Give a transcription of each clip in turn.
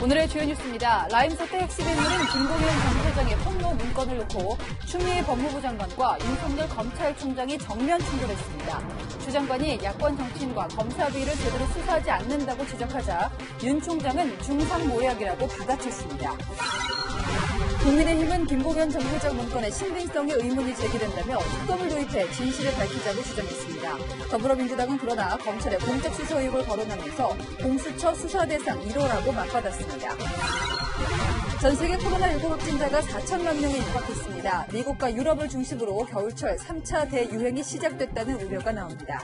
오늘의 주요 뉴스입니다. 라임 사태 핵심 인물인 김봉현 전 회장의 폭로 문건을 놓고 추미애 법무부 장관과 윤석열 검찰총장이 정면 충돌했습니다. 추 장관이 야권 정치인과 검사 비위를 제대로 수사하지 않는다고 지적하자 윤 총장은 중상모략이라고 받아쳤습니다. 국민의힘은 김봉현 전 회장 문건의 신빙성에 의문이 제기된다며 특검을 도입해 진실을 밝히자고 주장했습니다. 더불어민주당은 그러나 검찰의 공적 수사 의혹을 거론하면서 공수처 수사 대상 1호라고 맞받았습니다. 전 세계 코로나19 확진자가 4천만 명에 육박했습니다. 미국과 유럽을 중심으로 겨울철 3차 대유행이 시작됐다는 우려가 나옵니다.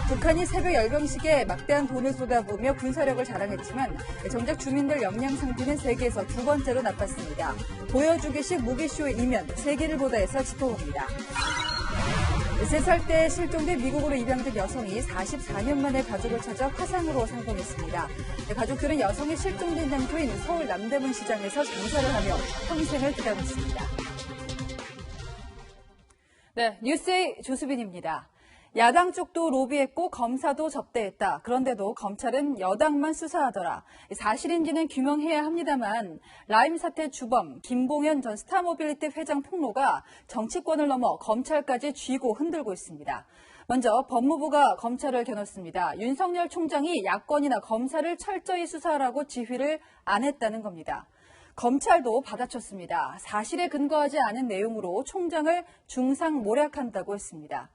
북한이 새벽 열병식에 막대한 돈을 쏟아부으며 군사력을 자랑했지만 정작 주민들 역량 상태는 세계에서 두 번째로 나빴습니다. 보여주기식 무기쇼의 이면 세계일보다에서 짚어봅니다. 3살 때 실종돼 미국으로 입양된 여성이 44년 만에 가족을 찾아 화상으로 상봉했습니다. 가족들은 여성이 실종된 장소인 서울 남대문 시장에서 장사를 하며 평생을 기다렸습니다. 네, 뉴스의 조수빈입니다. 야당 쪽도 로비했고 검사도 접대했다. 그런데도 검찰은 여당만 수사하더라. 사실인지는 규명해야 합니다만 라임 사태 주범 김봉현 전 스타모빌리티 회장 폭로가 정치권을 넘어 검찰까지 쥐고 흔들고 있습니다. 먼저 법무부가 검찰을 겨눴습니다. 윤석열 총장이 야권이나 검사를 철저히 수사하라고 지휘를 안 했다는 겁니다. 검찰도 받아쳤습니다. 사실에 근거하지 않은 내용으로 총장을 중상모략한다고 했습니다.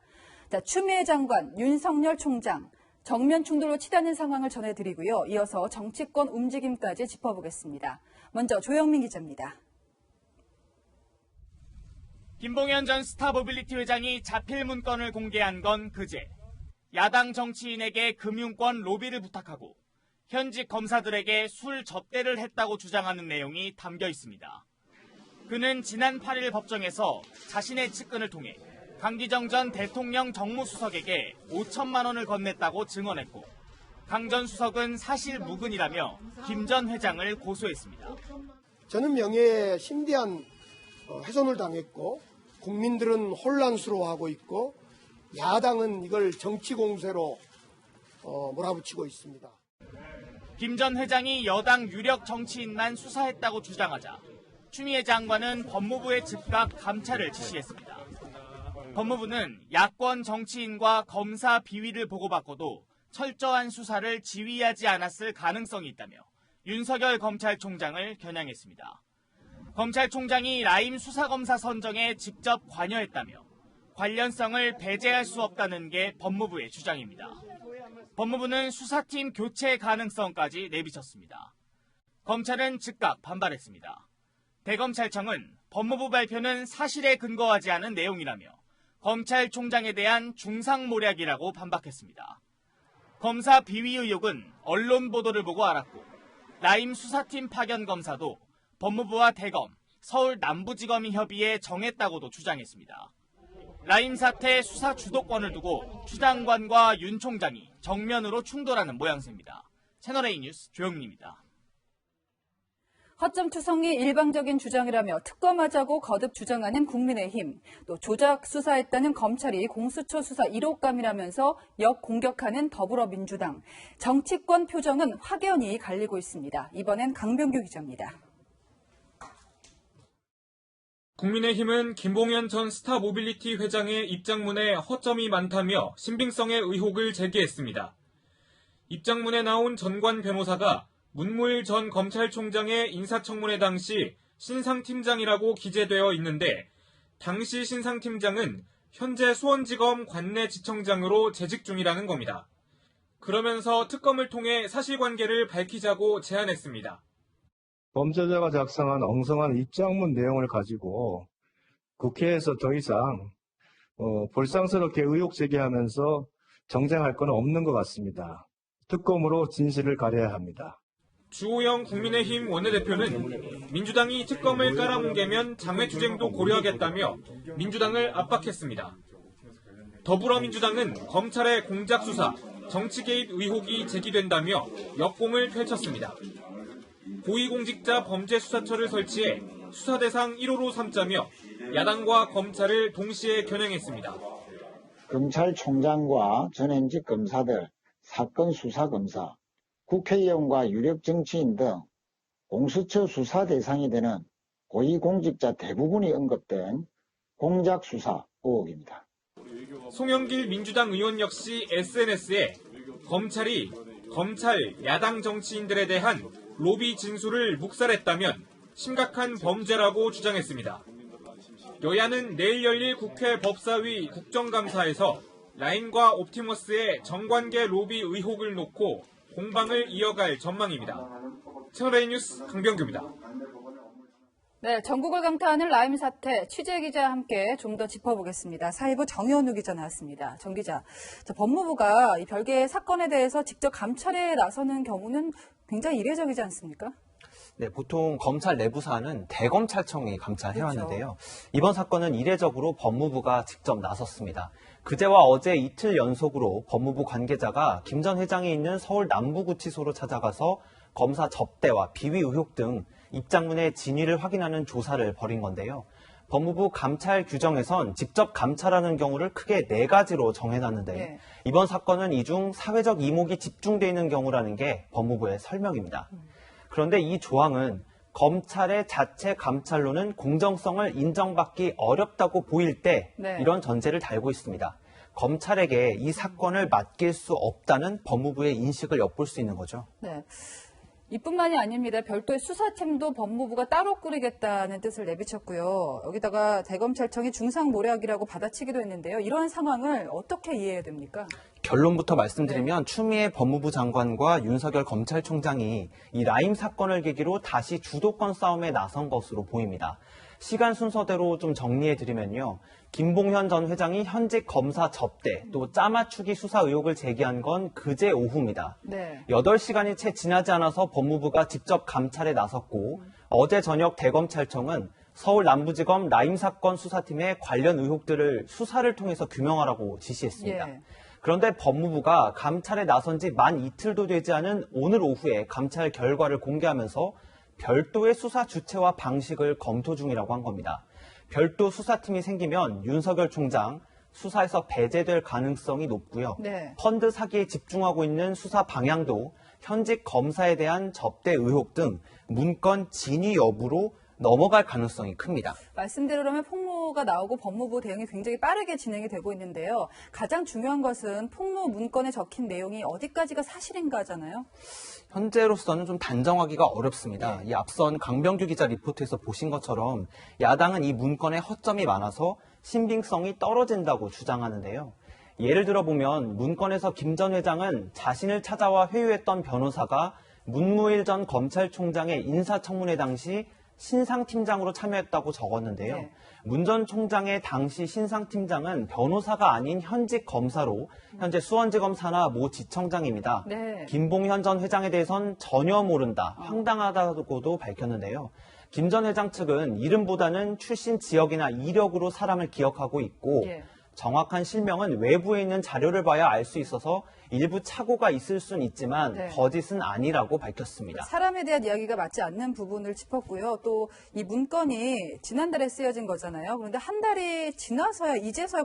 자, 추미애 장관, 윤석열 총장, 정면 충돌로 치닫는 상황을 전해드리고요. 이어서 정치권 움직임까지 짚어보겠습니다. 먼저 조영민 기자입니다. 김봉현 전 스타모빌리티 회장이 자필 문건을 공개한 건 그제. 야당 정치인에게 금융권 로비를 부탁하고 현직 검사들에게 술 접대를 했다고 주장하는 내용이 담겨 있습니다. 그는 지난 8일 법정에서 자신의 측근을 통해 강기정 전 대통령 정무수석에게 5천만 원을 건넸다고 증언했고 강 전 수석은 사실 무근이라며 김 전 회장을 고소했습니다. 저는 명예에 심대한 훼손을 당했고 국민들은 혼란스러워하고 있고 야당은 이걸 정치 공세로 몰아붙이고 있습니다. 김 전 회장이 여당 유력 정치인만 수사했다고 주장하자 추미애 장관은 법무부에 즉각 감찰을 지시했습니다. 법무부는 야권 정치인과 검사 비위를 보고받고도 철저한 수사를 지휘하지 않았을 가능성이 있다며 윤석열 검찰총장을 겨냥했습니다. 검찰총장이 라임 수사검사 선정에 직접 관여했다며 관련성을 배제할 수 없다는 게 법무부의 주장입니다. 법무부는 수사팀 교체 가능성까지 내비쳤습니다. 검찰은 즉각 반발했습니다. 대검찰청은 법무부 발표는 사실에 근거하지 않은 내용이라며 검찰총장에 대한 중상모략이라고 반박했습니다. 검사 비위 의혹은 언론 보도를 보고 알았고 라임 수사팀 파견 검사도 법무부와 대검, 서울 남부지검이 협의해 정했다고도 주장했습니다. 라임 사태 수사 주도권을 두고 추 장관과 윤 총장이 정면으로 충돌하는 모양새입니다. 채널A 뉴스 조영민입니다. 허점 투성이 일방적인 주장이라며 특검하자고 거듭 주장하는 국민의힘, 또 조작 수사했다는 검찰이 공수처 수사 1호감이라면서 역공격하는 더불어민주당. 정치권 표정은 확연히 갈리고 있습니다. 이번엔 강병규 기자입니다. 국민의힘은 김봉현 전 스타모빌리티 회장의 입장문에 허점이 많다며 신빙성의 의혹을 제기했습니다. 입장문에 나온 전관 변호사가 문무일 전 검찰총장의 인사청문회 당시 신상팀장이라고 기재되어 있는데 당시 신상팀장은 현재 수원지검 관내지청장으로 재직 중이라는 겁니다. 그러면서 특검을 통해 사실관계를 밝히자고 제안했습니다. 범죄자가 작성한 엉성한 입장문 내용을 가지고 국회에서 더 이상 볼상스럽게 의혹 제기하면서 정쟁할 건 없는 것 같습니다. 특검으로 진실을 가려야 합니다. 주호영 국민의힘 원내대표는 민주당이 특검을 깔아뭉개면 장외투쟁도 고려하겠다며 민주당을 압박했습니다. 더불어민주당은 검찰의 공작수사, 정치개입 의혹이 제기된다며 역공을 펼쳤습니다. 고위공직자 범죄수사처를 설치해 수사대상 1호로 삼자며 야당과 검찰을 동시에 겨냥했습니다. 검찰총장과 전현직 검사들, 사건 수사검사, 국회의원과 유력 정치인 등 공수처 수사 대상이 되는 고위공직자 대부분이 언급된 공작 수사 의혹입니다. 송영길 민주당 의원 역시 SNS에 검찰이 검찰, 야당 정치인들에 대한 로비 진술을 묵살했다면 심각한 범죄라고 주장했습니다. 여야는 내일 열릴 국회 법사위 국정감사에서 라인과 옵티머스의 정관계 로비 의혹을 놓고 공방을 이어갈 전망입니다. 채널A 뉴스 강병규입니다. 네, 전국을 강타하는 라임 사태 취재 기자와 함께 좀 더 짚어보겠습니다. 사회부 정현우 기자 나왔습니다. 정 기자, 법무부가 이 별개의 사건에 대해서 직접 감찰에 나서는 경우는 굉장히 이례적이지 않습니까? 네, 보통 검찰 내부 사안은 대검찰청이 감찰해왔는데요. 이번 사건은 이례적으로 법무부가 직접 나섰습니다. 그제와 어제 이틀 연속으로 법무부 관계자가 김 전 회장이 있는 서울 남부구치소로 찾아가서 검사 접대와 비위 의혹 등 입장문의 진위를 확인하는 조사를 벌인 건데요. 법무부 감찰 규정에선 직접 감찰하는 경우를 크게 4가지로 정해놨는데 네. 이번 사건은 이 중 사회적 이목이 집중되어 있는 경우라는 게 법무부의 설명입니다. 그런데 이 조항은 검찰의 자체 감찰로는 공정성을 인정받기 어렵다고 보일 때 네. 이런 전제를 달고 있습니다. 검찰에게 이 사건을 맡길 수 없다는 법무부의 인식을 엿볼 수 있는 거죠. 네. 이뿐만이 아닙니다. 별도의 수사팀도 법무부가 따로 꾸리겠다는 뜻을 내비쳤고요. 여기다가 대검찰청이 중상모략이라고 받아치기도 했는데요. 이런 상황을 어떻게 이해해야 됩니까? 결론부터 말씀드리면 추미애 법무부 장관과 윤석열 검찰총장이 이 라임 사건을 계기로 다시 주도권 싸움에 나선 것으로 보입니다. 시간 순서대로 좀 정리해드리면요. 김봉현 전 회장이 현직 검사 접대 또 짜맞추기 수사 의혹을 제기한 건 그제 오후입니다. 네. 8시간이 채 지나지 않아서 법무부가 직접 감찰에 나섰고 어제 저녁 대검찰청은 서울 남부지검 라임 사건 수사팀의 관련 의혹들을 수사를 통해서 규명하라고 지시했습니다. 예. 그런데 법무부가 감찰에 나선 지 만 이틀도 되지 않은 오늘 오후에 감찰 결과를 공개하면서 별도의 수사 주체와 방식을 검토 중이라고 한 겁니다. 별도 수사팀이 생기면 윤석열 총장 수사에서 배제될 가능성이 높고요. 네. 펀드 사기에 집중하고 있는 수사 방향도 현직 검사에 대한 접대 의혹 등 문건 진위 여부로 넘어갈 가능성이 큽니다. 말씀대로라면 폭로가 나오고 법무부 대응이 굉장히 빠르게 진행이 되고 있는데요. 가장 중요한 것은 폭로 문건에 적힌 내용이 어디까지가 사실인가잖아요. 현재로서는 좀 단정하기가 어렵습니다. 이 앞선 강병규 기자 리포트에서 보신 것처럼 야당은 이 문건에 허점이 많아서 신빙성이 떨어진다고 주장하는데요. 예를 들어 보면 문건에서 김 전 회장은 자신을 찾아와 회유했던 변호사가 문무일 전 검찰총장의 인사청문회 당시 신상팀장으로 참여했다고 적었는데요. 네. 문 전 총장의 당시 신상팀장은 변호사가 아닌 현직 검사로 현재 수원지검 산하 모 지청장입니다. 네. 김봉현 전 회장에 대해선 전혀 모른다, 황당하다고도 밝혔는데요. 김 전 회장 측은 이름보다는 출신 지역이나 이력으로 사람을 기억하고 있고 예. 정확한 실명은 외부에 있는 자료를 봐야 알 수 있어서 일부 착오가 있을 수는 있지만 네. 거짓은 아니라고 밝혔습니다. 사람에 대한 이야기가 맞지 않는 부분을 짚었고요. 또 이 문건이 지난달에 쓰여진 거잖아요. 그런데 한 달이 지나서야 이제서야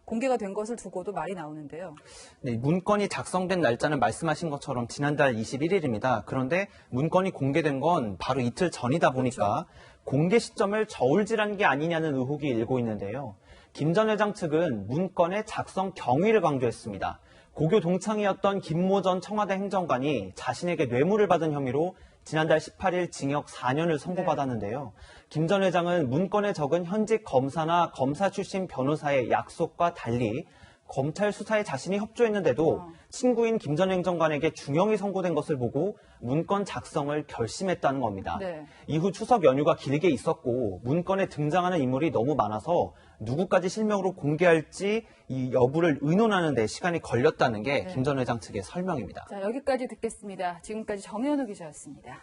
공개가 된 것을 두고도 말이 나오는데요. 네, 문건이 작성된 날짜는 말씀하신 것처럼 지난달 21일입니다. 그런데 문건이 공개된 건 바로 이틀 전이다 보니까 공개 시점을 저울질한 게 아니냐는 의혹이 일고 있는데요. 김 전 회장 측은 문건의 작성 경위를 강조했습니다. 고교 동창이었던 김모 전 청와대 행정관이 자신에게 뇌물을 받은 혐의로 지난달 18일 징역 4년을 선고받았는데요. 김 전 회장은 문건에 적은 현직 검사나 검사 출신 변호사의 약속과 달리 검찰 수사에 자신이 협조했는데도 친구인 김 전 행정관에게 중형이 선고된 것을 보고 문건 작성을 결심했다는 겁니다. 네. 이후 추석 연휴가 길게 있었고 문건에 등장하는 인물이 너무 많아서 누구까지 실명으로 공개할지 이 여부를 의논하는 데 시간이 걸렸다는 게 김 전 회장 측의 설명입니다. 자, 여기까지 듣겠습니다. 지금까지 정현우 기자였습니다.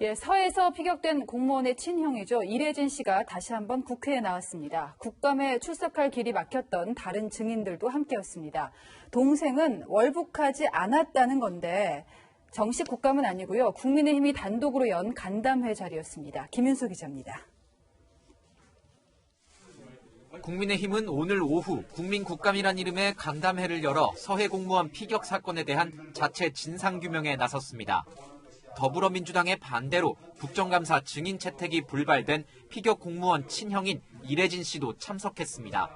예, 서해에서 피격된 공무원의 친형이죠. 이래진 씨가 다시 한번 국회에 나왔습니다. 국감에 출석할 길이 막혔던 다른 증인들도 함께였습니다. 동생은 월북하지 않았다는 건데 정식 국감은 아니고요. 국민의힘이 단독으로 연 간담회 자리였습니다. 김윤수 기자입니다. 국민의힘은 오늘 오후 국민국감이란 이름의 간담회를 열어 서해 공무원 피격 사건에 대한 자체 진상규명에 나섰습니다. 더불어민주당의 반대로 국정감사 증인 채택이 불발된 피격 공무원 친형인 이래진 씨도 참석했습니다.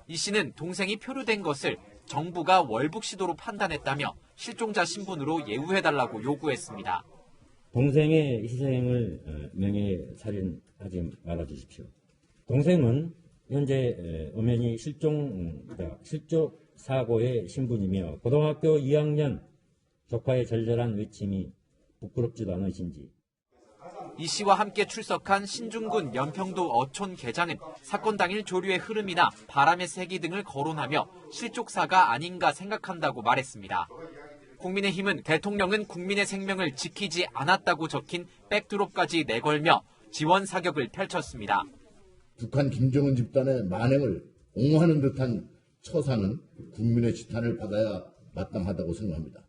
이 씨는 동생이 표류된 것을 정부가 월북 시도로 판단했다며 실종자 신분으로 예우해달라고 요구했습니다. 동생의 희생을 명예살인하지 말아주십시오. 동생은 현재 엄연히 실족 사고의 신분이며 고등학교 2학년 조카의 절절한 외침이 부끄럽지도 않으신지. 이 씨와 함께 출석한 신중군 연평도 어촌 계장은 사건 당일 조류의 흐름이나 바람의 세기 등을 거론하며 실족사가 아닌가 생각한다고 말했습니다. 국민의힘은 대통령은 국민의 생명을 지키지 않았다고 적힌 백드롭까지 내걸며 지원 사격을 펼쳤습니다. 북한 김정은 집단의 만행을 옹호하는 듯한 처사는 국민의 지탄을 받아야 마땅하다고 생각합니다.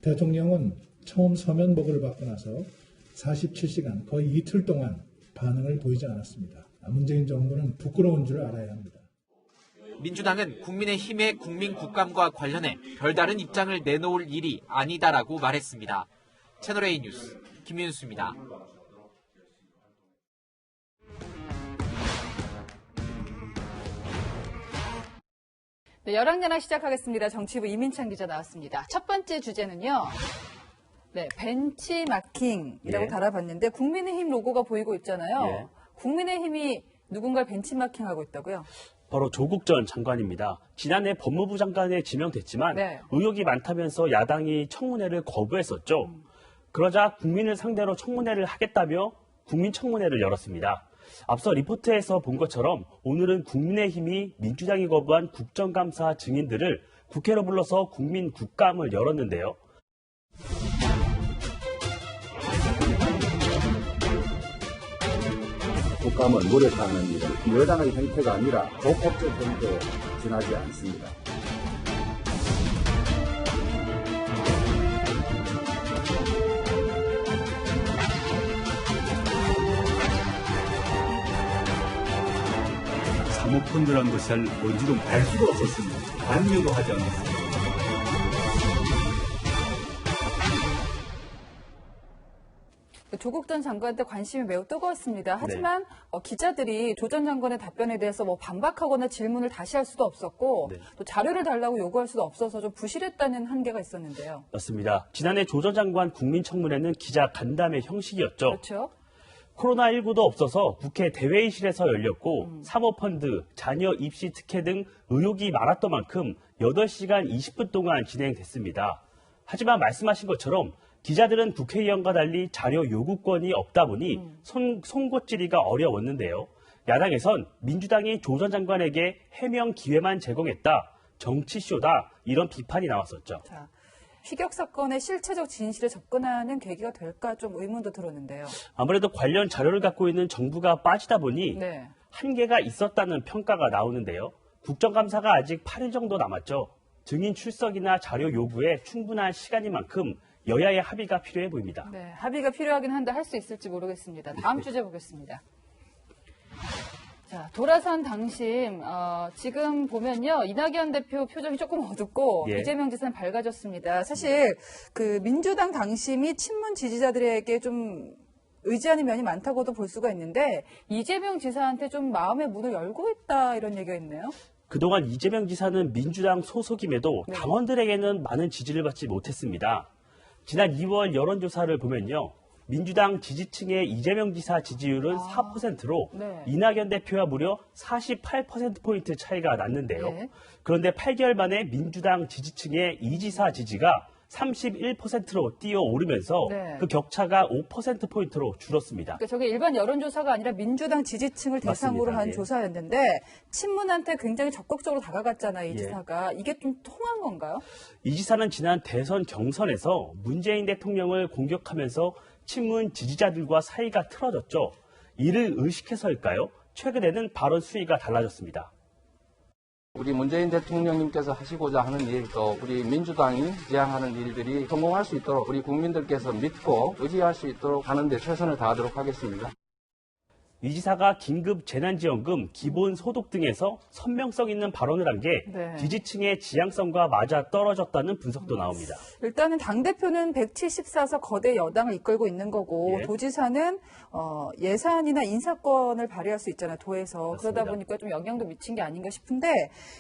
대통령은 처음 서면 보고를 받고 나서 47시간, 거의 이틀 동안 반응을 보이지 않았습니다. 문재인 정부는 부끄러운 줄 알아야 합니다. 민주당은 국민의힘의 국민국감과 관련해 별다른 입장을 내놓을 일이 아니다라고 말했습니다. 채널A 뉴스 김윤수입니다. 네, 열왕연화 시작하겠습니다. 정치부 이민찬 기자 나왔습니다. 첫 번째 주제는요. 네, 벤치마킹이라고 달아봤는데 국민의힘 로고가 보이고 있잖아요. 국민의힘이 누군가를 벤치마킹하고 있다고요? 바로 조국 전 장관입니다. 지난해 법무부 장관에 지명됐지만 의혹이 많다면서 야당이 청문회를 거부했었죠. 그러자 국민을 상대로 청문회를 하겠다며 국민청문회를 열었습니다. 앞서 리포트에서 본 것처럼 오늘은 국민의힘이 민주당이 거부한 국정감사 증인들을 국회로 불러서 국민국감을 열었는데요. 국감을 무력화하는 일은 여당의 행태가 아니라 독법적 행태에 지나지 않습니다. 사모펀드라는 것을 뭔지도 알 수도 없었습니다. 관여도 하지 않았습니다. 조국 전 장관한테 관심이 매우 뜨거웠습니다. 하지만 기자들이 조 전 장관의 답변에 대해서 반박하거나 질문을 다시 할 수도 없었고 또 자료를 달라고 요구할 수도 없어서 좀 부실했다는 한계가 있었는데요. 맞습니다. 지난해 조 전 장관 국민청문회는 기자 간담회 형식이었죠. 그렇죠. 코로나19도 없어서 국회 대회의실에서 열렸고 사모펀드, 자녀 입시 특혜 등 의혹이 많았던 만큼 8시간 20분 동안 진행됐습니다. 하지만 말씀하신 것처럼 기자들은 국회의원과 달리 자료 요구권이 없다 보니 송곳질이가 어려웠는데요. 야당에선 민주당이 조 전 장관에게 해명 기회만 제공했다, 정치쇼다 이런 비판이 나왔었죠. 자, 피격 사건의 실체적 진실에 접근하는 계기가 될까 좀 의문도 들었는데요. 아무래도 관련 자료를 갖고 있는 정부가 빠지다 보니 한계가 있었다는 평가가 나오는데요. 국정감사가 아직 8일 정도 남았죠. 증인 출석이나 자료 요구에 충분한 시간인 만큼 여야의 합의가 필요해 보입니다. 네, 합의가 필요하긴 한데 할 수 있을지 모르겠습니다. 다음 주제 보겠습니다. 자, 도라산 당심, 지금 보면요. 이낙연 대표 표정이 조금 어둡고 이재명 지사는 밝아졌습니다. 사실 그 민주당 당심이 친문 지지자들에게 좀 의지하는 면이 많다고도 볼 수가 있는데 이재명 지사한테 좀 마음의 문을 열고 있다 이런 얘기가 있네요. 그동안 이재명 지사는 민주당 소속임에도 당원들에게는 많은 지지를 받지 못했습니다. 지난 2월 여론조사를 보면요. 민주당 지지층의 이재명 지사 지지율은 4%로 이낙연 대표와 무려 48%포인트 차이가 났는데요. 그런데 8개월 만에 민주당 지지층의 이 지사 지지가 31%로 뛰어오르면서 그 격차가 5%포인트로 줄었습니다. 그러니까 저게 일반 여론조사가 아니라 민주당 지지층을 대상으로 한 조사였는데 친문한테 굉장히 적극적으로 다가갔잖아요. 이 지사가. 이게 좀 통한 건가요? 이 지사는 지난 대선 경선에서 문재인 대통령을 공격하면서 친문 지지자들과 사이가 틀어졌죠. 이를 의식해서일까요? 최근에는 발언 수위가 달라졌습니다. 우리 문재인 대통령님께서 하시고자 하는 일, 또 우리 민주당이 지향하는 일들이 성공할 수 있도록 우리 국민들께서 믿고 의지할 수 있도록 하는 데 최선을 다하도록 하겠습니다. 이 지사가 긴급 재난지원금, 기본소득 등에서 선명성 있는 발언을 한 게 네. 지지층의 지향성과 맞아 떨어졌다는 분석도 나옵니다. 일단은 당대표는 174석 거대 여당을 이끌고 있는 거고 예. 도지사는 예산이나 인사권을 발휘할 수 있잖아요, 도에서. 맞습니다. 그러다 보니까 좀 영향도 미친 게 아닌가 싶은데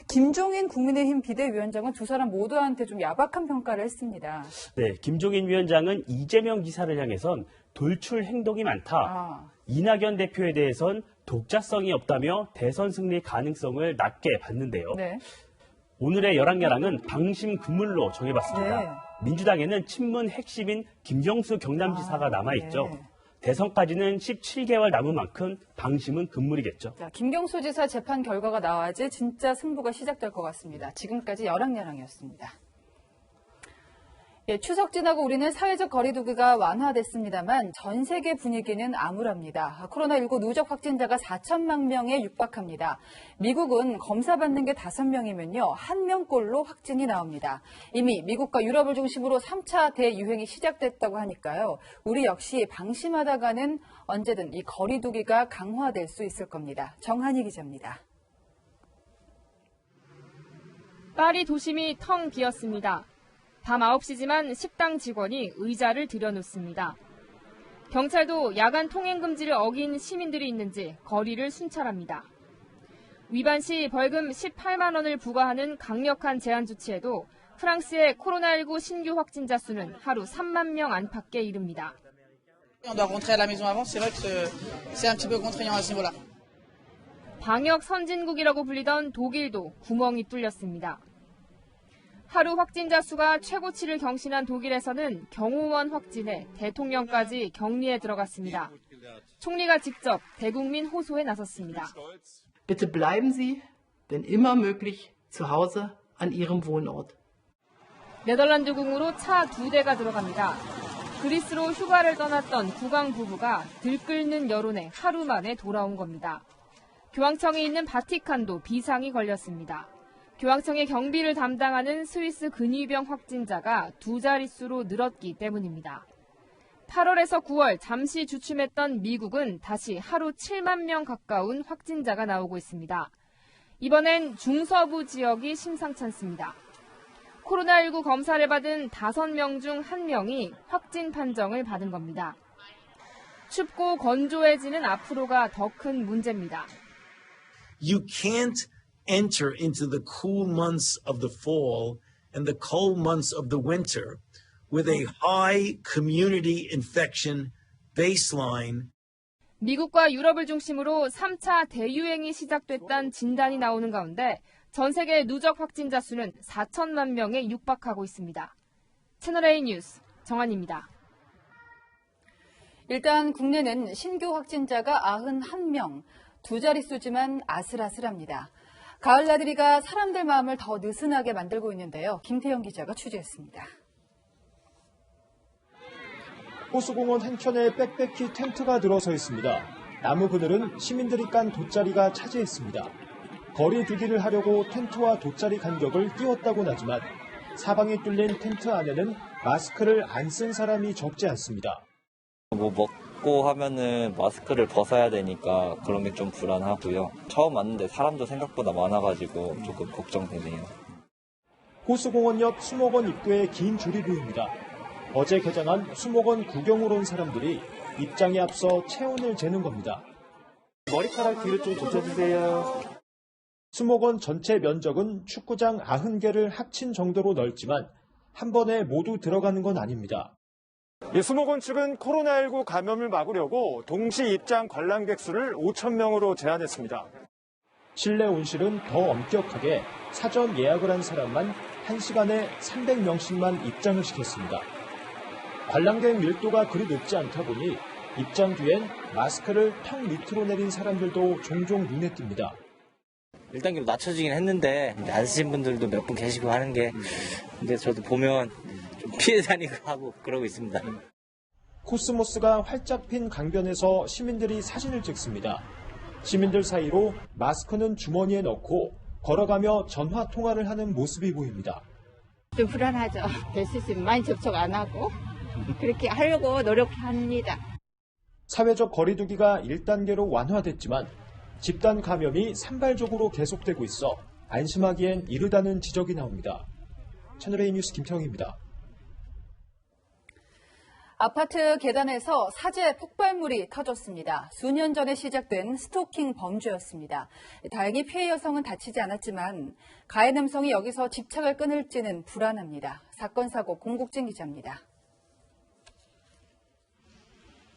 김종인 국민의힘 비대위원장은 두 사람 모두한테 좀 야박한 평가를 했습니다. 네, 김종인 위원장은 이재명 지사를 향해선 돌출 행동이 많다. 이낙연 대표에 대해선 독자성이 없다며 대선 승리 가능성을 낮게 봤는데요. 네. 오늘의 열왕야랑은 방심 금물로 정해봤습니다. 네. 민주당에는 친문 핵심인 김경수 경남지사가 남아있죠. 네. 대선까지는 17개월 남은 만큼 방심은 금물이겠죠. 자, 김경수 지사 재판 결과가 나와야지 진짜 승부가 시작될 것 같습니다. 지금까지 열왕야랑이었습니다. 예, 추석 지나고 우리는 사회적 거리두기가 완화됐습니다만 전 세계 분위기는 암울합니다. 코로나19 누적 확진자가 4천만 명에 육박합니다. 미국은 검사받는 게 5명이면요. 1명꼴로 확진이 나옵니다. 이미 미국과 유럽을 중심으로 3차 대유행이 시작됐다고 하니까요. 우리 역시 방심하다가는 언제든 이 거리두기가 강화될 수 있을 겁니다. 정한희 기자입니다. 파리 도심이 텅 비었습니다. 밤 9시지만 식당 직원이 의자를 들여놓습니다. 경찰도 야간 통행 금지를 어긴 시민들이 있는지 거리를 순찰합니다. 위반 시 벌금 18만 원을 부과하는 강력한 제한 조치에도 프랑스의 코로나19 신규 확진자 수는 하루 3만 명 안팎에 이릅니다. 방역 선진국이라고 불리던 독일도 구멍이 뚫렸습니다. 하루 확진자 수가 최고치를 경신한 독일에서는 경호원 확진에 대통령까지 격리에 들어갔습니다. 총리가 직접 대국민 호소에 나섰습니다. Bitte bleiben Sie, wenn immer möglich, zu Hause an Ihrem Wohnort. 네덜란드궁으로 차 2대가 들어갑니다. 그리스로 휴가를 떠났던 국왕 부부가 들끓는 여론에 하루 만에 돌아온 겁니다. 교황청에 있는 바티칸도 비상이 걸렸습니다. 교황청의 경비를 담당하는 스위스 근위병 확진자가 2자릿수로 늘었기 때문입니다. 8월에서 9월 잠시 주춤했던 미국은 다시 하루 7만 명 가까운 확진자가 나오고 있습니다. 이번엔 중서부 지역이 심상찮습니다. 코로나19 검사를 받은 5명 중 1명이 확진 판정을 받은 겁니다. 춥고 건조해지는 앞으로가 더 큰 문제입니다. You can't enter into the cool months of the fall and the cold months of the winter with a high community infection baseline. 미국과 유럽을 중심으로 3차 대유행이 시작됐다는 진단이 나오는 가운데 전 세계 누적 확진자 수는 4천만 명에 육박하고 있습니다. 채널A 뉴스 정한입니다. 일단 국내는 신규 확진자가 91명, 2자릿수지만 아슬아슬합니다. 가을 나들이가 사람들 마음을 더 느슨하게 만들고 있는데요. 김태영 기자가 취재했습니다. 호수공원 한켠에 빽빽히 텐트가 들어서 있습니다. 나무 그늘은 시민들이 깐 돗자리가 차지했습니다. 거리 두기를 하려고 텐트와 돗자리 간격을 띄웠다곤 하지만 사방이 뚫린 텐트 안에는 마스크를 안 쓴 사람이 적지 않습니다. 먹고 하면은 마스크를 벗어야 되니까 그런 게 좀 불안하고요. 처음 왔는데 사람도 생각보다 많아가지고 조금 걱정되네요. 호수공원 옆 수목원 입구에 긴 줄이 보입니다. 어제 개장한 수목원 구경을 온 사람들이 입장에 앞서 체온을 재는 겁니다. 머리카락 뒤로 좀 젖혀주세요. 수목원 전체 면적은 축구장 90개를 합친 정도로 넓지만 한 번에 모두 들어가는 건 아닙니다. 수목원 측은 코로나19 감염을 막으려고 동시 입장 관람객 수를 5,000명으로 제한했습니다. 실내 온실은 더 엄격하게 사전 예약을 한 사람만 1시간에 300명씩만 입장을 시켰습니다. 관람객 밀도가 그리 높지 않다 보니 입장 뒤엔 마스크를 턱 밑으로 내린 사람들도 종종 눈에 띕니다. 1단계로 낮춰지긴 했는데 안 쓰신 분들도 몇 분 계시고 하는 게 근데 저도 보면 좀 피해 다니고 하고 그러고 있습니다. 코스모스가 활짝 핀 강변에서 시민들이 사진을 찍습니다. 시민들 사이로 마스크는 주머니에 넣고 걸어가며 전화 통화를 하는 모습이 보입니다. 좀 불안하죠. 될 수 있으면 많이 접촉 안 하고 그렇게 하려고 노력합니다. 사회적 거리두기가 1단계로 완화됐지만 집단 감염이 산발적으로 계속되고 있어 안심하기엔 이르다는 지적이 나옵니다. 채널A 뉴스 김태형입니다. 아파트 계단에서 사제 폭발물이 터졌습니다. 수년 전에 시작된 스토킹 범죄였습니다. 다행히 피해 여성은 다치지 않았지만 가해 남성이 여기서 집착을 끊을지는 불안합니다. 사건 사고 공국진 기자입니다.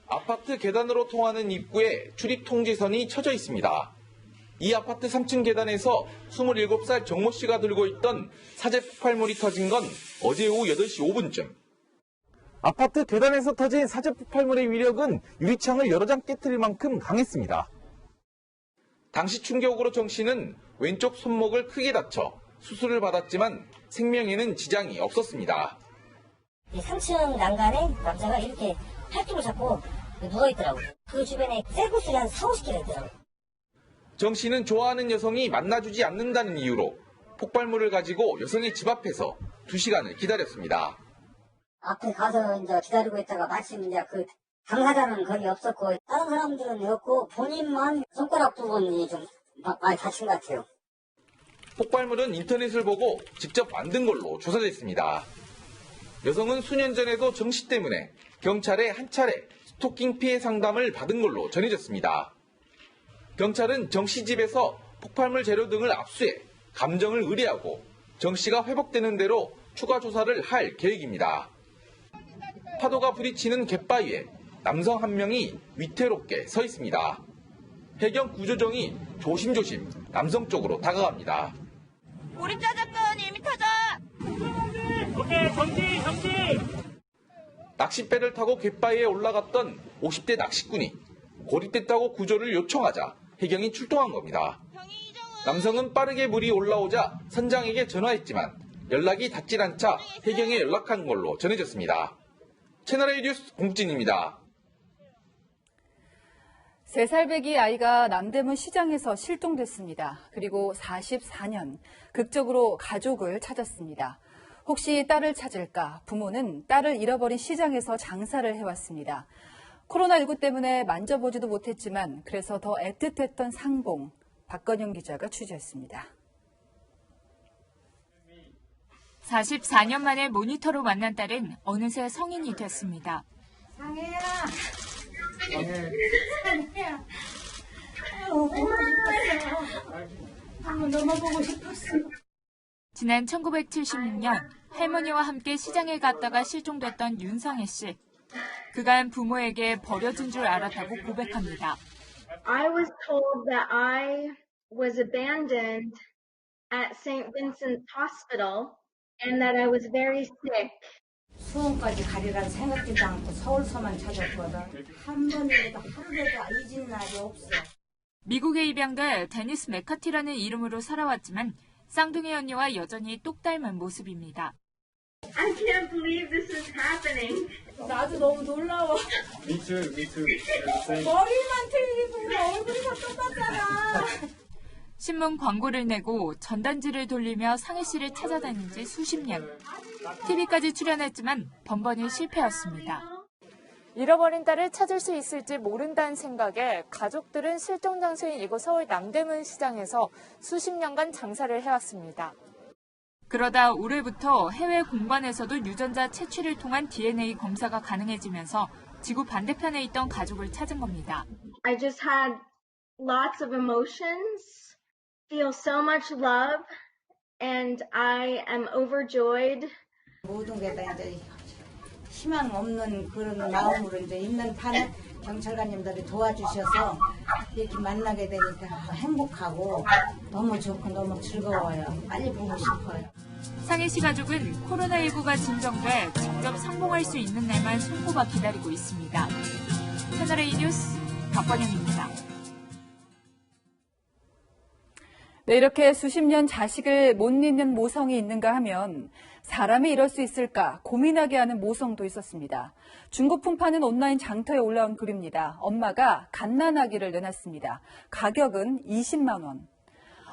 아파트 계단으로 통하는 입구에 출입 통제선이 쳐져 있습니다. 이 아파트 3층 계단에서 27살 정모 씨가 들고 있던 사제 폭발물이 터진 건 어제 오후 8시 5분쯤. 아파트 계단에서 터진 사제 폭발물의 위력은 유리창을 여러 장 깨트릴 만큼 강했습니다. 당시 충격으로 정 씨는 왼쪽 손목을 크게 다쳐 수술을 받았지만 생명에는 지장이 없었습니다. 3층 난간에 남자가 이렇게 팔뚝을 잡고 누워있더라고요. 그 주변에 쇠구슬이 한 4-50개가 있더라고요. 정 씨는 좋아하는 여성이 만나주지 않는다는 이유로 폭발물을 가지고 여성의 집 앞에서 2시간을 기다렸습니다. 앞에 가서 이제 기다리고 있다가 마침 이제 그 당사자는 거기 없었고 다른 사람들은 없고 본인만 손가락 부분이 좀 많이 다친 것 같아요. 폭발물은 인터넷을 보고 직접 만든 걸로 조사됐습니다. 여성은 수년 전에도 정 씨 때문에 경찰에 한 차례 스토킹 피해 상담을 받은 걸로 전해졌습니다. 경찰은 정 씨 집에서 폭발물 재료 등을 압수해 감정을 의뢰하고 정 씨가 회복되는 대로 추가 조사를 할 계획입니다. 파도가 부딪히는 갯바위에 남성 한 명이 위태롭게 서 있습니다. 해경 구조정이 조심조심 남성 쪽으로 다가갑니다. 우리 짜장면 이미 터져! 오케이, 정지! 낚싯배를 타고 갯바위에 올라갔던 50대 낚시꾼이 고립됐다고 구조를 요청하자 해경이 출동한 겁니다. 남성은 빠르게 물이 올라오자 선장에게 전화했지만 연락이 닿질 않자 해경에 연락한 걸로 전해졌습니다. 채널A 뉴스 공진입니다. 3살 배기 아이가 남대문 시장에서 실종됐습니다. 그리고 44년 극적으로 가족을 찾았습니다. 혹시 딸을 찾을까 부모는 딸을 잃어버린 시장에서 장사를 해왔습니다. 코로나19 때문에 만져보지도 못했지만 그래서 더 애틋했던 상봉. 박건영 기자가 취재했습니다. 44년 만에 모니터로 만난 딸은 어느새 성인이 됐습니다. 상혜야. 한번 넘어보고 싶었어. 지난 1976년 할머니와 함께 시장에 갔다가 실종됐던 윤상혜 씨. 그간 부모에게 버려진 줄 알았다고 고백합니다. I was told that I was abandoned at St. Vincent's Hospital and that I was very sick. 수원까지 가리란 생각지도 않고 서울서만 찾았거든. 한 번이라도 하루라도 잊은 날이 없어. 미국에 입양돼 데니스 메카티라는 이름으로 살아왔지만 쌍둥이 언니와 여전히 똑 닮은 모습입니다. I can't believe this is happening. 나도 너무 놀라워. Me too. 머리만 틀리고 얼굴이 다 똑같잖아. 신문 광고를 내고 전단지를 돌리며 상혜 씨를 찾아다닌 지 수십 년. TV까지 출연했지만 번번이 실패였습니다. 잃어버린 딸을 찾을 수 있을지 모른다는 생각에 가족들은 실종 장소인 이곳 서울 남대문 시장에서 수십 년간 장사를 해왔습니다. 그러다 올해부터 해외 공관에서도 유전자 채취를 통한 DNA 검사가 가능해지면서 지구 반대편에 있던 가족을 찾은 겁니다. I just had lots of emotions, feel so much love, and I am overjoyed. 모든 게 다 이제 희망 없는 그런 마음으로 이제 있는 판에 경찰관님들이 도와주셔서 이렇게 만나게 되니까 행복하고 너무 좋고 너무 즐거워요. 빨리 보고 싶어요. 상혜 씨 가족은 코로나19가 진정돼 직접 상봉할 수 있는 날만 손꼽아 기다리고 있습니다. 채널A 뉴스 박건영입니다. 네, 이렇게 수십 년 자식을 못 잊는 모성이 있는가 하면 사람이 이럴 수 있을까 고민하게 하는 모성도 있었습니다. 중고품 파는 온라인 장터에 올라온 글입니다. 엄마가 갓난아기를 내놨습니다. 가격은 20만 원.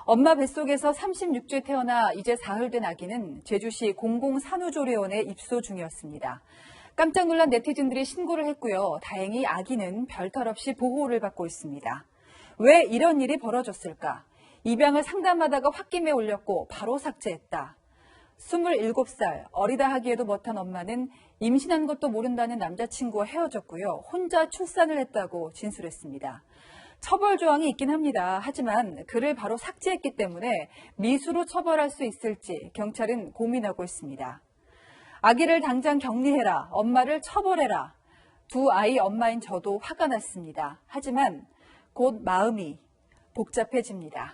엄마 뱃속에서 36주에 태어나 이제 사흘 된 아기는 제주시 공공산후조리원에 입소 중이었습니다. 깜짝 놀란 네티즌들이 신고를 했고요. 다행히 아기는 별탈 없이 보호를 받고 있습니다. 왜 이런 일이 벌어졌을까? 입양을 상담하다가 홧김에 올렸고 바로 삭제했다. 27살, 어리다 하기에도 못한 엄마는 임신한 것도 모른다는 남자친구와 헤어졌고요. 혼자 출산을 했다고 진술했습니다. 처벌 조항이 있긴 합니다. 하지만 글을 바로 삭제했기 때문에 미수로 처벌할 수 있을지 경찰은 고민하고 있습니다. 아기를 당장 격리해라, 엄마를 처벌해라. 두 아이 엄마인 저도 화가 났습니다. 하지만 곧 마음이 복잡해집니다.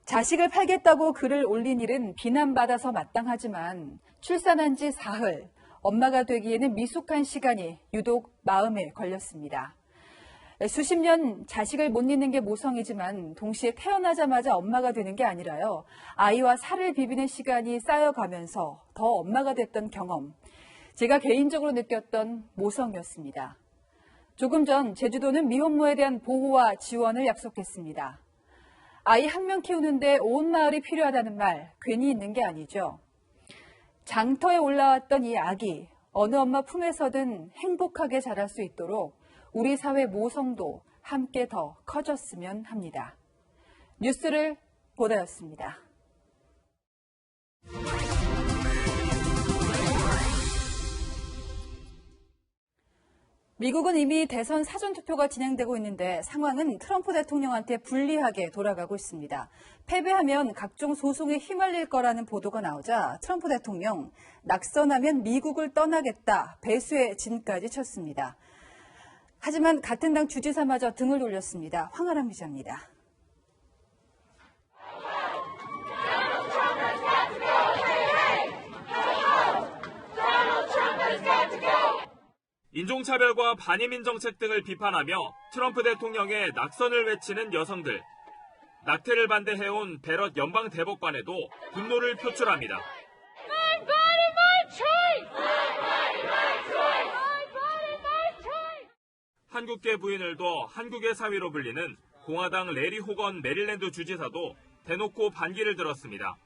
자식을 팔겠다고 글을 올린 일은 비난받아서 마땅하지만 출산한 지 사흘, 엄마가 되기에는 미숙한 시간이 유독 마음에 걸렸습니다. 수십 년 자식을 못 잊는 게 모성이지만 동시에 태어나자마자 엄마가 되는 게 아니라요. 아이와 살을 비비는 시간이 쌓여가면서 더 엄마가 됐던 경험, 제가 개인적으로 느꼈던 모성이었습니다. 조금 전 제주도는 미혼모에 대한 보호와 지원을 약속했습니다. 아이 한 명 키우는데 온 마을이 필요하다는 말 괜히 있는 게 아니죠. 장터에 올라왔던 이 아기, 어느 엄마 품에서든 행복하게 자랄 수 있도록 우리 사회 모성도 함께 더 커졌으면 합니다. 뉴스를 보다였습니다. 미국은 이미 대선 사전투표가 진행되고 있는데 상황은 트럼프 대통령한테 불리하게 돌아가고 있습니다. 패배하면 각종 소송에 휘말릴 거라는 보도가 나오자 트럼프 대통령 낙선하면 미국을 떠나겠다 배수의 진까지 쳤습니다. 하지만 같은 당 주지사마저 등을 돌렸습니다. 황아람 기자입니다. 인종차별과 반이민 정책 등을 비판하며 트럼프 대통령의 낙선을 외치는 여성들. 낙태를 반대해온 베럿 연방 대법관에도 분노를 표출합니다. My body, my choice! My body, my choice! My body, my choice! 한국계 부인을 둬 한국의 사위로 불리는 공화당 레리 호건 메릴랜드 주지사도 대놓고 반기를 들었습니다.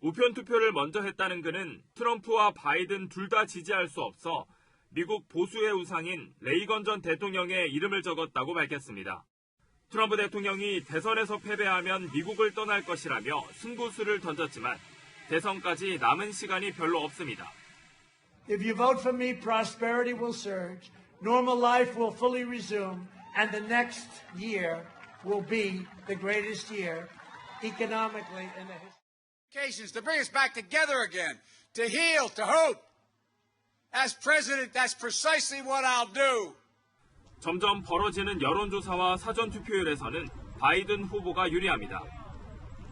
우편 투표를 먼저 했다는 그는 트럼프와 바이든 둘 다 지지할 수 없어 미국 보수의 우상인 레이건 전 대통령의 이름을 적었다고 밝혔습니다. 트럼프 대통령이 대선에서 패배하면 미국을 떠날 것이라며 승부수를 던졌지만 대선까지 남은 시간이 별로 없습니다. If you vote for me, prosperity will surge, normal life will fully resume, and the next year will be the greatest year economically in the history. To bring us back together again, to heal, to hope. As president, that's precisely what I'll do. 점점 벌어지는 여론조사와 사전투표율에서는 바이든 후보가 유리합니다.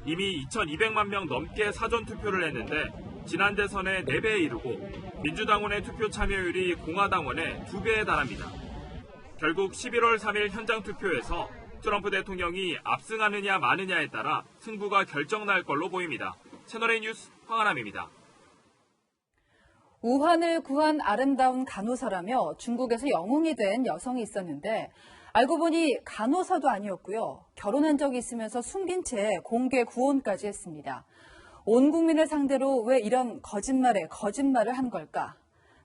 이미 2,200만 명 넘게 사전투표를 했는데 지난 대선의 4배에 이르고 민주당원의 투표 참여율이 공화당원의 2배에 달합니다. 결국 11월 3일 현장 투표에서 트럼프 대통령이 압승하느냐 마느냐에 따라 승부가 결정날 걸로 보입니다. 채널A 뉴스 황아람입니다. 우환을 구한 아름다운 간호사라며 중국에서 영웅이 된 여성이 있었는데 알고 보니 간호사도 아니었고요. 결혼한 적이 있으면서 숨긴 채 공개 구혼까지 했습니다. 온 국민을 상대로 왜 이런 거짓말에 거짓말을 한 걸까?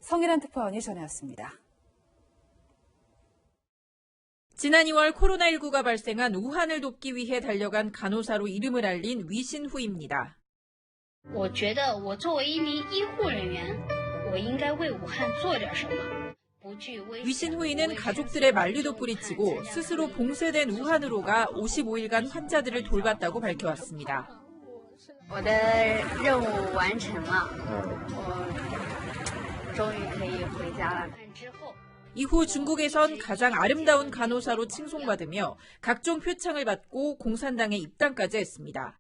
성일한 특파원이 전해왔습니다. 지난 2월 코로나19가 발생한 우한을 돕기 위해 달려간 간호사로 이름을 알린 위신후입니다. 我觉得我作为一名医护人员我应该为武汉做点什么 위신후이는 가족들의 만류도 뿌리치고 스스로 봉쇄된 우한으로 가 55일간 환자들을 돌봤다고 밝혀왔습니다. 我的任务完成了我终于可以回家了 이후 중국에선 가장 아름다운 간호사로 칭송받으며 각종 표창을 받고 공산당에 입당까지 했습니다.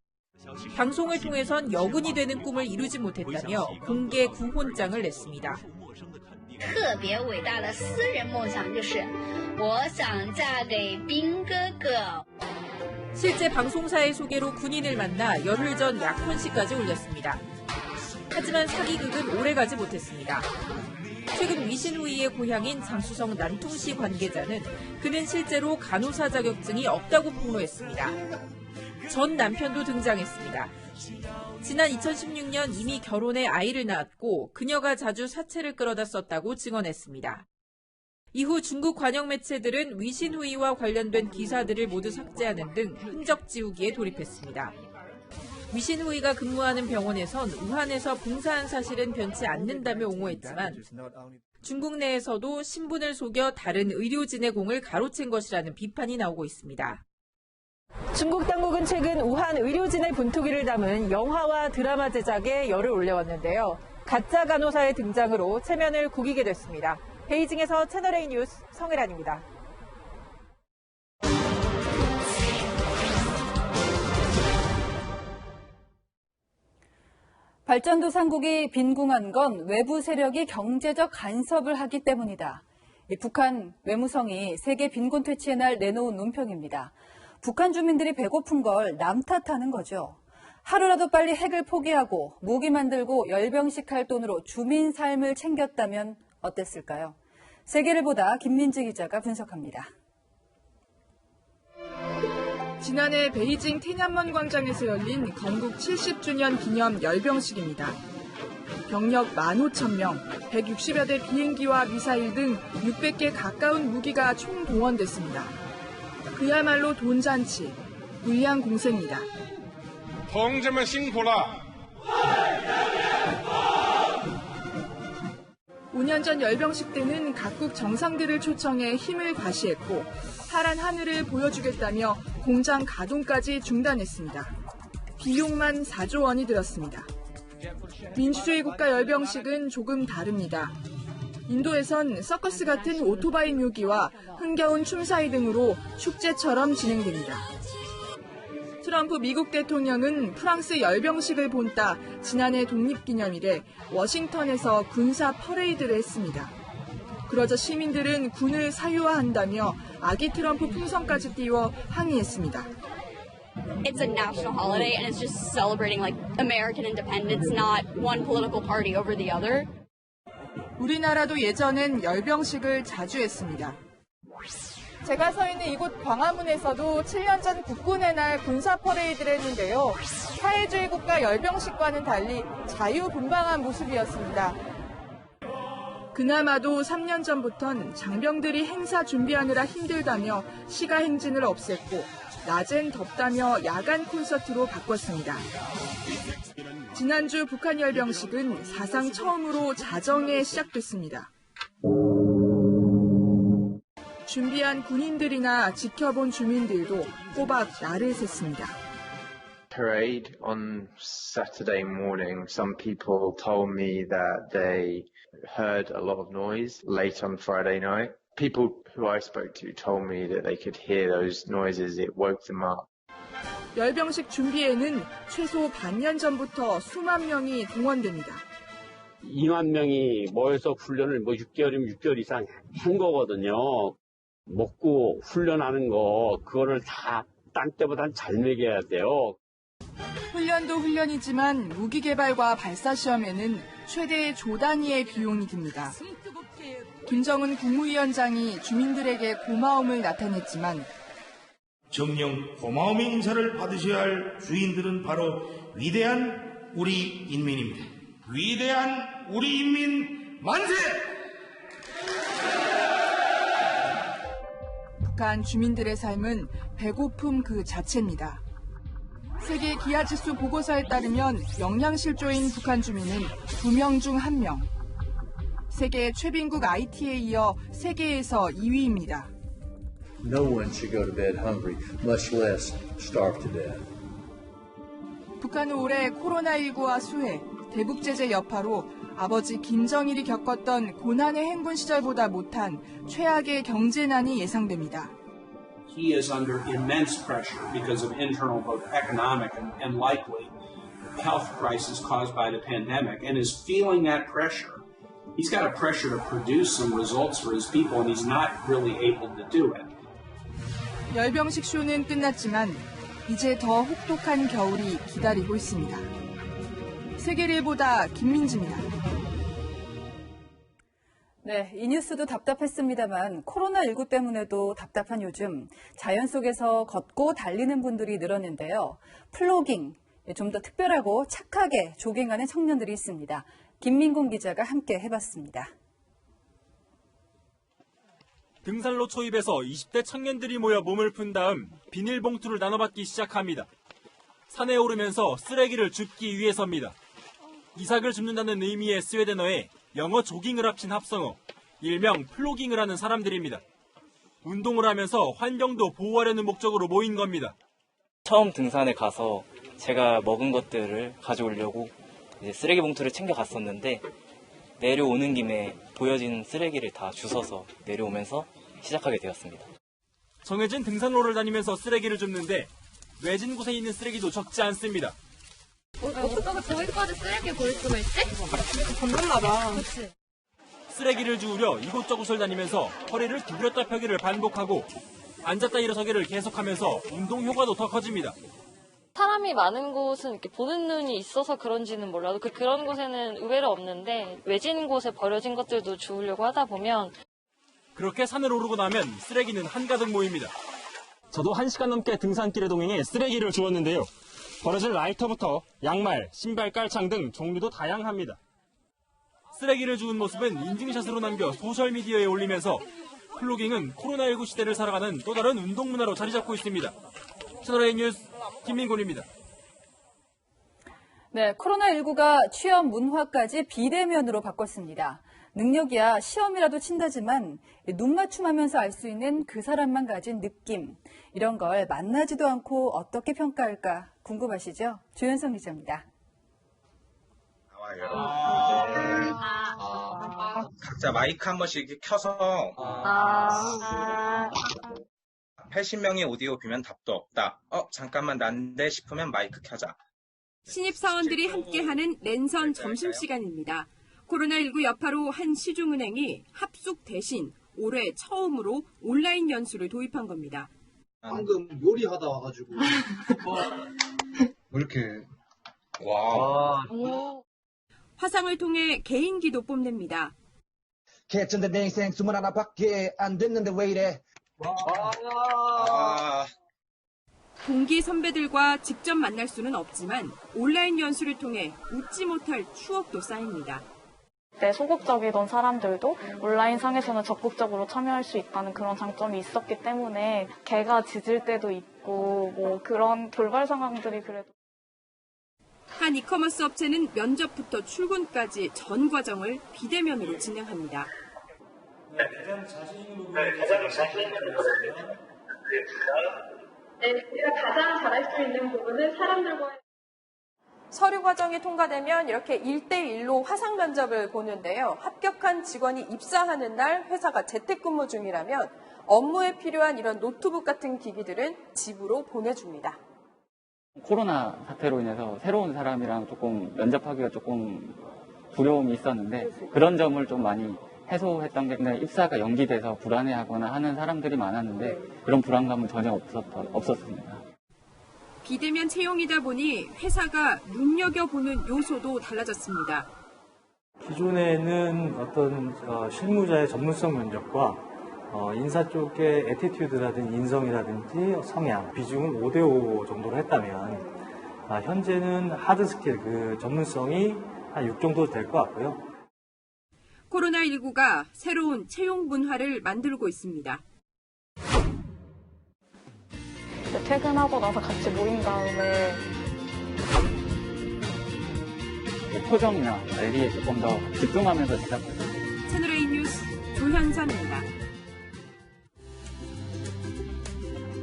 방송을 통해선 여군이 되는 꿈을 이루지 못했다며 공개 구혼장을 냈습니다. 特别伟大的私人梦想就是我想嫁给兵哥哥 실제 방송사의 소개로 군인을 만나 열흘 전 약혼식까지 올렸습니다. 하지만 사기극은 오래가지 못했습니다. 최근 위신후이의 고향인 장쑤성 난퉁시 관계자는 그는 실제로 간호사 자격증이 없다고 폭로했습니다. 전 남편도 등장했습니다. 지난 2016년 이미 결혼해 아이를 낳았고 그녀가 자주 사채를 끌어다 썼다고 증언했습니다. 이후 중국 관영 매체들은 위신후이와 관련된 기사들을 모두 삭제하는 등 흔적 지우기에 돌입했습니다. 위신후이가 근무하는 병원에선 우한에서 봉사한 사실은 변치 않는다며 옹호했지만 중국 내에서도 신분을 속여 다른 의료진의 공을 가로챈 것이라는 비판이 나오고 있습니다. 중국 당국은 최근 우한 의료진의 분투기를 담은 영화와 드라마 제작에 열을 올려왔는데요. 가짜 간호사의 등장으로 체면을 구기게 됐습니다. 베이징에서 채널A 뉴스 성혜란입니다. 발전도상국이 빈궁한 건 외부 세력이 경제적 간섭을 하기 때문이다. 북한 외무성이 세계 빈곤 퇴치의 날 내놓은 논평입니다. 북한 주민들이 배고픈 걸 남 탓하는 거죠. 하루라도 빨리 핵을 포기하고 무기 만들고 열병식할 돈으로 주민 삶을 챙겼다면 어땠을까요? 세계를 보다 김민지 기자가 분석합니다. 지난해 베이징天安문 광장에서 열린 건국 70주년 기념 열병식입니다. 병력 15,000명, 160여 대 비행기와 미사일 등 600개 가까운 무기가 총동원됐습니다. 그야말로 돈잔치, 불량 공세입니다. 同志们辛苦了。 5년 전 열병식 때는 각국 정상들을 초청해 힘을 과시했고 파란 하늘을 보여주겠다며 공장 가동까지 중단했습니다. 비용만 4조 원이 들었습니다. 민주주의 국가 열병식은 조금 다릅니다. 인도에선 서커스 같은 오토바이 묘기와 흥겨운 춤사위 등으로 축제처럼 진행됩니다. 트럼프 미국 대통령은 프랑스 열병식을 본따 지난해 독립기념일에 워싱턴에서 군사 퍼레이드를 했습니다. 그러자 시민들은 군을 사유화한다며 아기 트럼프 풍선까지 띄워 항의했습니다. It's a national holiday and it's just celebrating like American independence, not one political party over the other. 우리나라도 예전엔 열병식을 자주 했습니다. 제가 서 있는 이곳 광화문에서도 7년 전 국군의 날 군사 퍼레이드를 했는데요. 사회주의 국가 열병식과는 달리 자유분방한 모습이었습니다. 그나마도 3년 전부턴 장병들이 행사 준비하느라 힘들다며 시가 행진을 없앴고 낮엔 덥다며 야간 콘서트로 바꿨습니다. 지난주 북한 열병식은 사상 처음으로 자정에 시작됐습니다. 준비한 군인들이나 지켜본 주민들도 꼬박 날을 샜습니다. Parade on Saturday morning, some people told me that they heard a lot of noise late on Friday night. People who I spoke to told me that they could hear those noises, it woke them up. 열병식 준비에는 최소 반년 전부터 수만 명이 동원됩니다. 2만 명이 모여서 훈련을 6개월이면 6개월 이상 한 거거든요. 먹고 훈련하는 거 그거를 다 딴 때보단 잘 먹여야 돼요. 훈련도 훈련이지만 무기 개발과 발사 시험에는 최대 조 단위의 비용이 듭니다. 김정은 국무위원장이 주민들에게 고마움을 나타냈지만 정녕 고마움의 인사를 받으셔야 할 주인들은 바로 위대한 우리 인민입니다. 위대한 우리 인민 만세! 북한 주민들의 삶은 배고픔 그 자체입니다. 세계 기아지수 보고서에 따르면 영양실조인 북한 주민은 2명 중 1명. 세계 최빈국 IT에 이어 세계에서 2위입니다. No one should go to bed hungry, much less starve to death. 북한은 올해 코로나19와 수해, 대북제재 여파로 아버지 김정일이 겪었던 고난의 행군 시절보다 못한 최악의 경제난이 예상됩니다. He is under immense pressure because of internal, both economic and likely health crisis caused by the pandemic, and is feeling that pressure. He's got a pressure to produce some results for his people, and he's not really able to do it. 열병식 쇼는 끝났지만 이제 더 혹독한 겨울이 기다리고 있습니다. 세계를 보다 김민지입니다. 네, 이 뉴스도 답답했습니다만 코로나19 때문에도 답답한 요즘 자연 속에서 걷고 달리는 분들이 늘었는데요. 플로깅, 좀 더 특별하고 착하게 조깅하는 청년들이 있습니다. 김민곤 기자가 함께 해봤습니다. 등산로 초입에서 20대 청년들이 모여 몸을 푼 다음 비닐봉투를 나눠받기 시작합니다. 산에 오르면서 쓰레기를 줍기 위해서입니다. 이삭을 줍는다는 의미의 스웨덴어에 영어 조깅을 합친 합성어, 일명 플로깅을 하는 사람들입니다. 운동을 하면서 환경도 보호하려는 목적으로 모인 겁니다. 처음 등산에 가서 제가 먹은 것들을 가져오려고 이제 쓰레기 봉투를 챙겨갔었는데 내려오는 김에 보여진 쓰레기를 다 주워서 내려오면서 시작하게 되었습니다. 정해진 등산로를 다니면서 쓰레기를 줍는데 외진 곳에 있는 쓰레기도 적지 않습니다. 어떡하면 저기까지 쓰레기 보일 수가 있지? 건널나봐. 쓰레기를 주우려 이곳저곳을 다니면서 허리를 구부렸다 펴기를 반복하고 앉았다 일어서기를 계속하면서 운동 효과도 더 커집니다. 사람이 많은 곳은 이렇게 보는 눈이 있어서 그런지는 몰라도 그런 곳에는 의외로 없는데 외진 곳에 버려진 것들도 주우려고 하다 보면 그렇게 산을 오르고 나면 쓰레기는 한가득 모입니다. 저도 1시간 넘게 등산길에 동행해 쓰레기를 주웠는데요. 버려진 라이터부터 양말, 신발, 깔창 등 종류도 다양합니다. 쓰레기를 주운 모습은 인증샷으로 남겨 소셜미디어에 올리면서 플로깅은 코로나19 시대를 살아가는 또 다른 운동 문화로 자리 잡고 있습니다. 채널A 뉴스 김민곤입니다. 네, 코로나19가 취업 문화까지 비대면으로 바꿨습니다. 능력이야 시험이라도 친다지만 눈 맞춤하면서 알 수 있는 그 사람만 가진 느낌, 이런 걸 만나지도 않고 어떻게 평가할까 궁금하시죠? 조현성 기자입니다. 각자 마이크 한 번씩 이렇게 켜서 80명이 오디오 비면 답도 없다. 잠깐만 난데 싶으면 마이크 켜자. 신입사원들이 함께하는 랜선 점심시간입니다. 코로나19 여파로 한 시중은행이 합숙 대신 올해 처음으로 온라인 연수를 도입한 겁니다. 방금 요리하다 와가지고 왜 이렇게 화상을 통해 개인기도 뽐냅니다. 개쩐데 내 인생 21밖에 안 됐는데 왜 이래. 동기 선배들과 직접 만날 수는 없지만 온라인 연수를 통해 웃지 못할 추억도 쌓입니다. 그때 소극적이던 사람들도 온라인 상에서는 적극적으로 참여할 수 있다는 그런 장점이 있었기 때문에 개가 짖을 때도 있고 뭐 그런 돌발 상황들이 그래도. 한 이커머스 업체는 면접부터 출근까지 전 과정을 비대면으로 진행합니다. 가장 자신 있는 부분은 제가 가장 잘할 수 있는 부분은 사람들과의 서류 과정이 통과되면 이렇게 1대1로 화상 면접을 보는데요. 합격한 직원이 입사하는 날 회사가 재택근무 중이라면 업무에 필요한 이런 노트북 같은 기기들은 집으로 보내줍니다. 코로나 사태로 인해서 새로운 사람이랑 조금 면접하기가 조금 두려움이 있었는데 그런 점을 좀 많이 해소했던 게 그냥 입사가 연기돼서 불안해하거나 하는 사람들이 많았는데 그런 불안감은 전혀 없었습니다. 비대면 채용이다 보니 회사가 눈여겨보는 요소도 달라졌습니다. 기존에는 어떤 실무자의 전문성 면접과 인사 쪽의 애티튜드라든지 인성이라든지 성향 비중을 5대5 정도로 했다면 현재는 하드 스킬 그 전문성이 한 6 정도 될 것 같고요. 코로나19가 새로운 채용 문화를 만들고 있습니다. 퇴근하고 나서 같이 모인 다음에 표정이나 관리에 조금 더 집중하면서 제작했습니다. 채널A 뉴스 조현선입니다.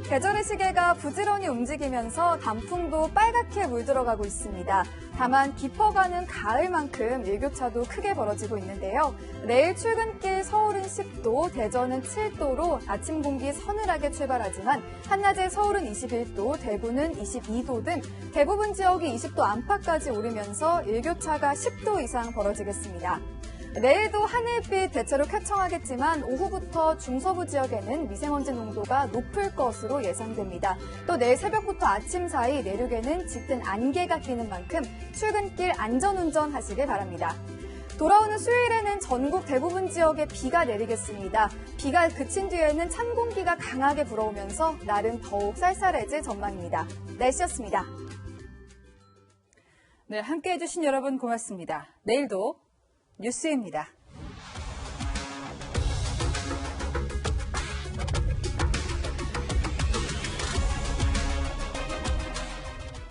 계절의 시계가 부지런히 움직이면서 단풍도 빨갛게 물들어가고 있습니다. 다만 깊어가는 가을만큼 일교차도 크게 벌어지고 있는데요. 내일 출근길 서울은 10도, 대전은 7도로 아침 공기 서늘하게 출발하지만 한낮에 서울은 21도, 대구는 22도 등 대부분 지역이 20도 안팎까지 오르면서 일교차가 10도 이상 벌어지겠습니다. 내일도 하늘빛 대체로 쾌청하겠지만 오후부터 중서부 지역에는 미세먼지 농도가 높을 것으로 예상됩니다. 또 내일 새벽부터 아침 사이 내륙에는 짙은 안개가 끼는 만큼 출근길 안전운전 하시길 바랍니다. 돌아오는 수요일에는 전국 대부분 지역에 비가 내리겠습니다. 비가 그친 뒤에는 찬 공기가 강하게 불어오면서 날은 더욱 쌀쌀해질 전망입니다. 날씨였습니다. 네, 함께해 주신 여러분 고맙습니다. 내일도 뉴스입니다.